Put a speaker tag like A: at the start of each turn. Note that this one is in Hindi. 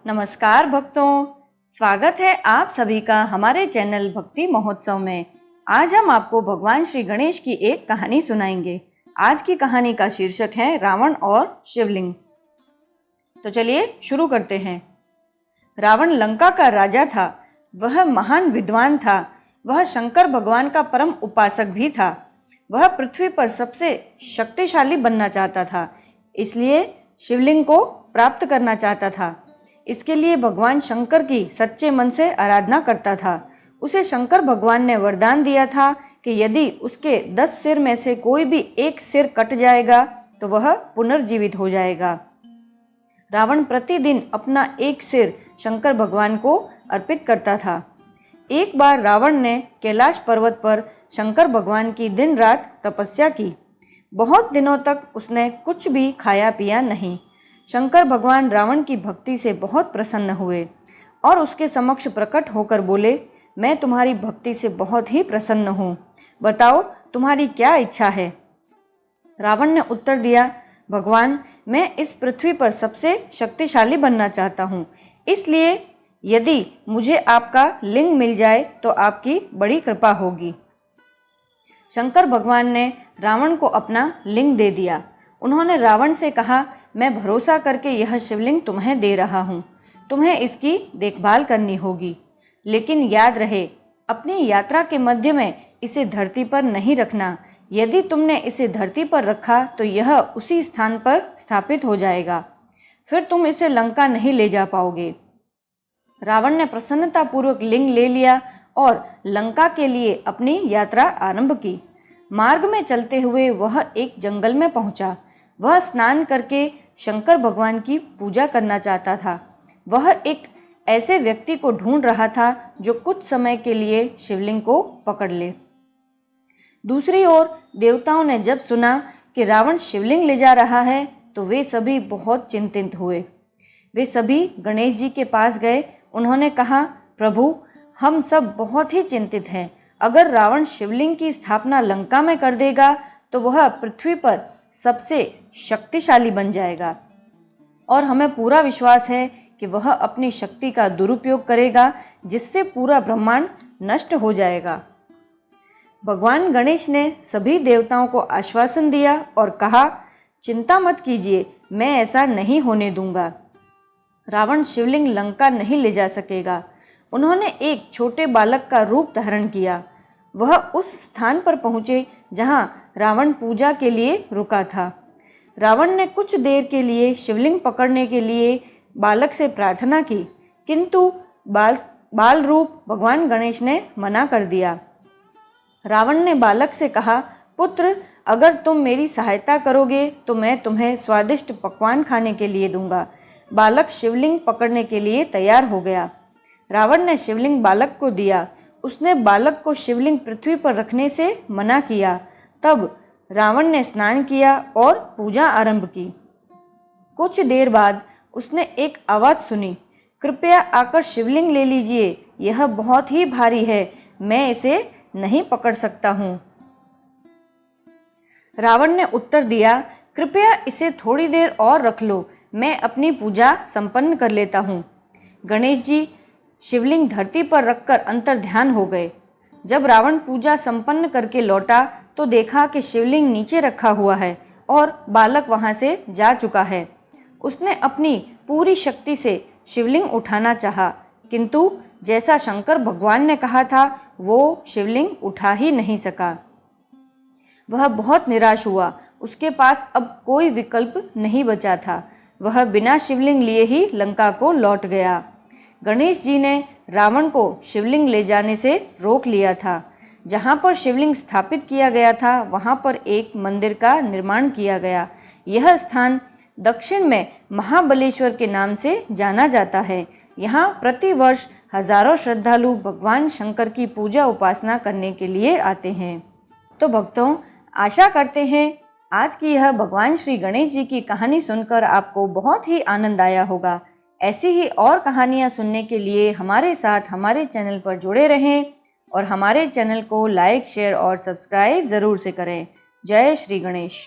A: नमस्कार भक्तों, स्वागत है आप सभी का हमारे चैनल भक्ति महोत्सव में। आज हम आपको भगवान श्री गणेश की एक कहानी सुनाएंगे। आज की कहानी का शीर्षक है रावण और शिवलिंग। तो चलिए शुरू करते हैं। रावण लंका का राजा था। वह महान विद्वान था। वह शंकर भगवान का परम उपासक भी था। वह पृथ्वी पर सबसे शक्तिशाली बनना चाहता था, इसलिए शिवलिंग को प्राप्त करना चाहता था। इसके लिए भगवान शंकर की सच्चे मन से आराधना करता था। उसे शंकर भगवान ने वरदान दिया था कि यदि उसके 10 सिर में से कोई भी एक सिर कट जाएगा तो वह पुनर्जीवित हो जाएगा। रावण प्रतिदिन अपना एक सिर शंकर भगवान को अर्पित करता था। एक बार रावण ने कैलाश पर्वत पर शंकर भगवान की दिन रात तपस्या की। बहुत दिनों तक उसने कुछ भी खाया पिया नहीं। शंकर भगवान रावण की भक्ति से बहुत प्रसन्न हुए और उसके समक्ष प्रकट होकर बोले, मैं तुम्हारी भक्ति से बहुत ही प्रसन्न हूँ। बताओ तुम्हारी क्या इच्छा है। रावण ने उत्तर दिया, भगवान, मैं इस पृथ्वी पर सबसे शक्तिशाली बनना चाहता हूँ, इसलिए यदि मुझे आपका लिंग मिल जाए तो आपकी बड़ी कृपा होगी। शंकर भगवान ने रावण को अपना लिंग दे दिया। उन्होंने रावण से कहा, मैं भरोसा करके यह शिवलिंग तुम्हें दे रहा हूँ। तुम्हें इसकी देखभाल करनी होगी, लेकिन याद रहे अपनी यात्रा के मध्य में इसे धरती पर नहीं रखना। यदि तुमने इसे धरती पर रखा तो यह उसी स्थान पर स्थापित हो जाएगा, फिर तुम इसे लंका नहीं ले जा पाओगे। रावण ने प्रसन्नतापूर्वक लिंग ले लिया और लंका के लिए अपनी यात्रा आरंभ की। मार्ग में चलते हुए वह एक जंगल में पहुंचा। वह स्नान करके शंकर भगवान की पूजा करना चाहता था। वह एक ऐसे व्यक्ति को ढूंढ रहा था जो कुछ समय के लिए शिवलिंग को पकड़ ले। दूसरी ओर देवताओं ने जब सुना कि रावण शिवलिंग ले जा रहा है तो वे सभी बहुत चिंतित हुए। वे सभी गणेश जी के पास गए। उन्होंने कहा, प्रभु, हम सब बहुत ही चिंतित हैं। अगर रावण शिवलिंग की स्थापना लंका में कर देगा तो वह पृथ्वी पर सबसे शक्तिशाली बन जाएगा और हमें पूरा विश्वास है कि वह अपनी शक्ति का दुरुपयोग करेगा, जिससे पूरा ब्रह्मांड नष्ट हो जाएगा। भगवान गणेश ने सभी देवताओं को आश्वासन दिया और कहा, चिंता मत कीजिए, मैं ऐसा नहीं होने दूंगा। रावण शिवलिंग लंका नहीं ले जा सकेगा। उन्होंने एक छोटे बालक का रूप धारण किया। वह उस स्थान पर पहुँचे जहाँ रावण पूजा के लिए रुका था। रावण ने कुछ देर के लिए शिवलिंग पकड़ने के लिए बालक से प्रार्थना की, किंतु बाल रूप भगवान गणेश ने मना कर दिया। रावण ने बालक से कहा, पुत्र, अगर तुम मेरी सहायता करोगे तो मैं तुम्हें स्वादिष्ट पकवान खाने के लिए दूंगा। बालक शिवलिंग पकड़ने के लिए तैयार हो गया। रावण ने शिवलिंग बालक को दिया। उसने बालक को शिवलिंग पृथ्वी पर रखने से मना किया। तब रावण ने स्नान किया और पूजा आरंभ की। कुछ देर बाद उसने एक आवाज़ सुनी, कृपया आकर शिवलिंग ले लीजिए, यह बहुत ही भारी है, मैं इसे नहीं पकड़ सकता हूँ। रावण ने उत्तर दिया, कृपया इसे थोड़ी देर और रख लो, मैं अपनी पूजा संपन्न कर लेता हूँ। गणेश जी शिवलिंग धरती पर रखकर अंतर्ध्यान हो गए। जब रावण पूजा संपन्न करके लौटा तो देखा कि शिवलिंग नीचे रखा हुआ है और बालक वहां से जा चुका है। उसने अपनी पूरी शक्ति से शिवलिंग उठाना चाहा, किंतु जैसा शंकर भगवान ने कहा था वो शिवलिंग उठा ही नहीं सका। वह बहुत निराश हुआ। उसके पास अब कोई विकल्प नहीं बचा था। वह बिना शिवलिंग लिए ही लंका को लौट गया। गणेश जी ने रावण को शिवलिंग ले जाने से रोक लिया था। जहाँ पर शिवलिंग स्थापित किया गया था वहाँ पर एक मंदिर का निर्माण किया गया। यह स्थान दक्षिण में महाबलेश्वर के नाम से जाना जाता है। यहाँ प्रतिवर्ष हजारों श्रद्धालु भगवान शंकर की पूजा उपासना करने के लिए आते हैं। तो भक्तों, आशा करते हैं आज की यह भगवान श्री गणेश जी की कहानी सुनकर आपको बहुत ही आनंद आया होगा। ऐसी ही और कहानियाँ सुनने के लिए हमारे साथ हमारे चैनल पर जुड़े रहें और हमारे चैनल को लाइक, शेयर और सब्सक्राइब ज़रूर से करें। जय श्री गणेश।